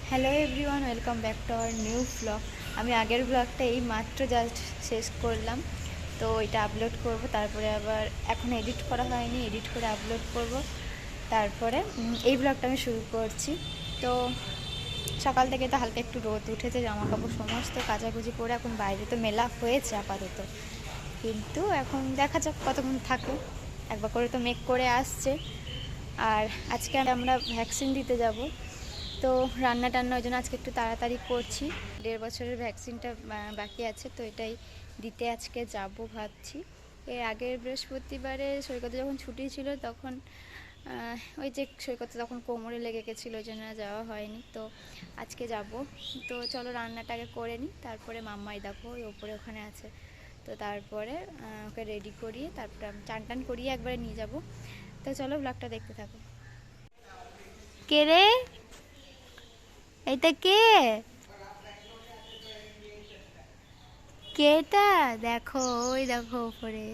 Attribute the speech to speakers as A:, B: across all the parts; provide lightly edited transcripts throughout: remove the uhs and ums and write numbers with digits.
A: Hello everyone, welcome back to our new blog. আমি আগের ব্লগটা এই মাত্র জাস্ট শেষ করলাম, তো এটা আপলোড করব। তারপরে আবার এখন এডিট করা হয়নি, এডিট করে আপলোড করব। তারপরে এই ব্লগটা আমি শুরু করছি। তো সকাল থেকে তো হালকা একটু রোদ উঠেছে, জামা কাপড় সমস্ত কাচাকুচি করে এখন বাইরে তো মেলা হয়েছে আপাতত, কিন্তু এখন দেখা যাক কতক্ষণ থাকে। একবার করে তো মেক করে আসছে। আর আজকে আমরা ভ্যাকসিন দিতে যাব, তো রান্না টান্না ওই জন্য আজকে একটু তাড়াতাড়ি করছি। 1.5 বছরের ভ্যাকসিনটা বাকি আছে, তো এটাই দিতে আজকে যাব ভাবছি। এর আগের বৃহস্পতিবারে সৈকতে যখন ছুটি ছিল তখন ওই যে সৈকতে তখন কোমরে লেগে গেছিলো, ওই জন্য যাওয়া হয়নি। তো আজকে যাব। তো চলো রান্নাটাকে করে নিই, তারপরে মাম্মাই দেখো ওই ওপরে ওখানে আছে, তো তারপরে ওকে রেডি করিয়ে তারপরে চান টান করিয়ে একবারে নিয়ে যাব। তো চলো ব্লগটা দেখতে থাকো। কে রে, এটা কে? কেটা দেখো, ওই দেখো উপরে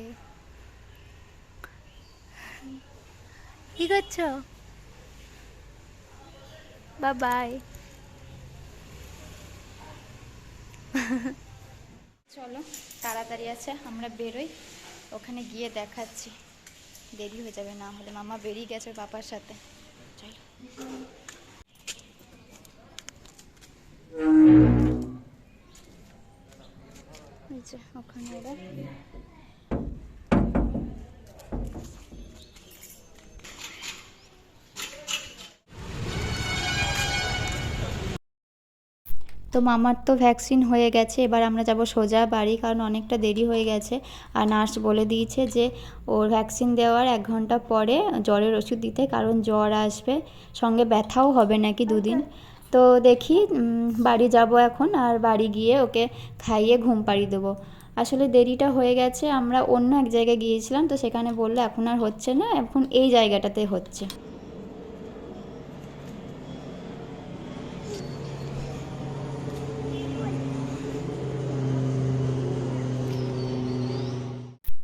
A: কি করছো? বাই। চলো তাড়াতাড়ি আছে, আমরা বেরোই, ওখানে গিয়ে দেখাচ্ছি। দেরি হয়ে যাবে না হলে, মামা বেরিয়ে গেছে পাপার সাথে। চলো ওখানে এবার তো মামার তো ভ্যাকসিন হয়ে গেছে, এবার আমরা যাব সোজা বাড়ি, কারণ অনেকটা দেরি হয়ে গেছে। আর নার্স বলে দিয়েছে যে ওর ভ্যাকসিন দেওয়ার 1 ঘন্টা পরে জ্বরের ওষুধ দিতে, কারণ জ্বর আসবে, সঙ্গে ব্যথাও হবে নাকি 2 দিন। তো দেখি বাড়ি যাব এখন, আর বাড়ি গিয়ে ওকে খাইয়ে ঘুম পাড়িয়ে দেবো। আসলে দেরিটা হয়ে গেছে, আমরা অন্য এক জায়গায় গিয়েছিলাম, তো সেখানে বললো এখন আর হচ্ছে না, এখন এই জায়গাটাতে হচ্ছে।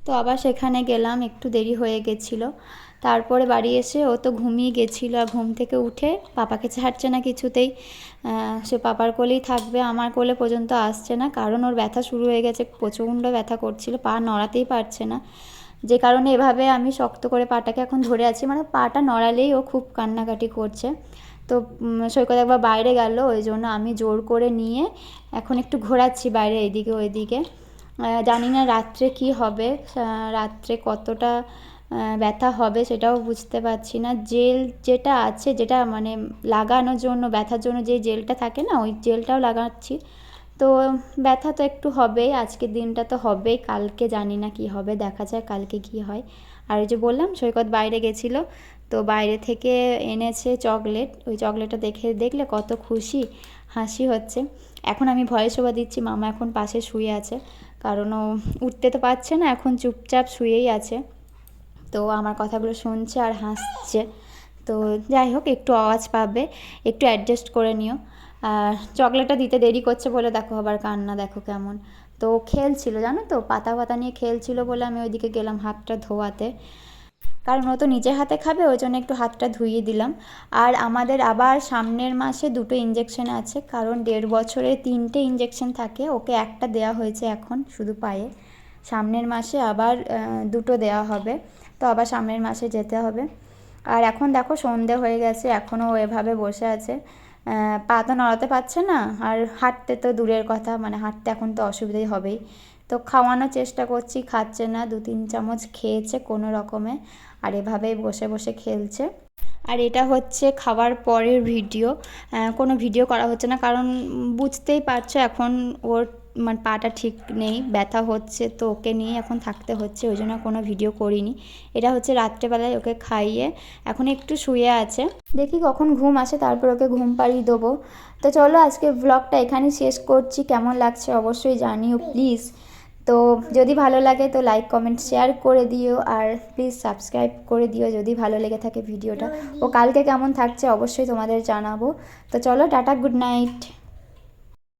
A: তো আবার সেখানে গেলাম, একটু দেরি হয়ে গেছিলো। তারপরে বাড়ি এসে ও তো ঘুমিয়ে গেছিলো, আর ঘুম থেকে উঠে পাপাকে ছাড়ছে না কিছুতেই। সে পাপার কোলেই থাকবে, আমার কোলে পর্যন্ত আসছে না, কারণ ওর ব্যথা শুরু হয়ে গেছে, প্রচণ্ড ব্যথা করছিল, পা নড়াতেই পারছে না। যে কারণে এভাবে আমি শক্ত করে পাটাকে এখন ধরে আছি, মানে পাটা নড়ালেই ও খুব কান্নাকাটি করছে। তো সৈকত একবার বাইরে গেল, ওই জন্য আমি জোর করে নিয়ে এখন একটু ঘোরাচ্ছি বাইরে, এদিকে ওইদিকে। জানি না রাত্রে কি হবে, রাত্রে কতটা ব্যথা হবে সেটাও বুঝতে পারছি না। জেল যেটা আছে, যেটা মানে লাগানোর জন্য, ব্যথার জন্য যে জেলটা থাকে না, ওই জেলটাও লাগাচ্ছি। তো ব্যথা তো একটু হবেই, আজকের দিনটা তো হবেই, কালকে জানি না কি হবে, দেখা যায় কালকে কি হয়। আর ওই যে বললাম সৈকত বাইরে গেছিলো, তো বাইরে থেকে এনেছে চকলেট, ওই চকলেটটা দেখলে কত খুশি, হাসি হচ্ছে। এখন আমি ভয়েস ওভার দিচ্ছি, মামা এখন পাশে শুয়ে আছে, কারণ ও উঠতে তো পারছে না, এখন চুপচাপ শুয়েই আছে। তো আমার কথাগুলো শুনছে আর হাসছে। তো যাই হোক, একটু আওয়াজ পাবে, একটু অ্যাডজাস্ট করে নিও। আর চকলেটটা দিতে দেরি করছে বলে দেখো আবার কান্না, দেখো কেমন। তো খেলছিল জানো তো, পাতা পাতা নিয়ে খেলছিল বলে আমি ওইদিকে গেলাম হাতটা ধোয়াতে, কারণ ও তো নিজে হাতে খাবে, ওই জন্য একটু হাতটা ধুইয়ে দিলাম। আর আমাদের আবার সামনের মাসে 2টো ইঞ্জেকশন আছে, কারণ 1.5 বছরে 3টে ইঞ্জেকশন থাকে, ওকে একটা দেওয়া হয়েছে এখন শুধু পায়ে। সামনের মাসে আবার 2টো দেওয়া হবে, তো আবার সামনের মাসে যেতে হবে। আর এখন দেখো সন্ধে হয়ে গেছে, এখনও ও এভাবে বসে আছে, পা তো নড়াতে পারছে না, আর হাঁটতে তো দূরের কথা, মানে হাঁটতে এখন তো অসুবিধাই হবেই। তো খাওয়ানোর চেষ্টা করছি, খাচ্ছে না, 2-3 চামচ খেয়েছে কোনো রকমে, আর এভাবেই বসে বসে খেলছে। আর এটা হচ্ছে খাওয়ার পরের ভিডিও, কোনো ভিডিও করা হচ্ছে না, কারণ বুঝতেই পারছো এখন ওর মানে পাটা ঠিক নেই, ব্যথা হচ্ছে, তো ওকে নিয়ে এখন থাকতে হচ্ছে, ওই জন্য কোনো ভিডিও করিনি। এটা হচ্ছে রাত্রেবেলায় ওকে খাইয়ে এখন একটু শুয়ে আছে, দেখি কখন ঘুম আসে, তারপর ওকে ঘুম পাড়িয়ে দেবো। তো চলো আজকে ব্লগটা এখানেই শেষ করছি, কেমন লাগছে অবশ্যই জানিও প্লিজ। তো যদি ভালো লাগে তো লাইক কমেন্ট শেয়ার করে দিও, আর প্লিজ সাবস্ক্রাইব করে দিও যদি ভালো লেগে থাকে ভিডিওটা। ও কালকে কেমন থাকছে অবশ্যই তোমাদের জানাবো। তো চলো টাটা, গুড নাইট।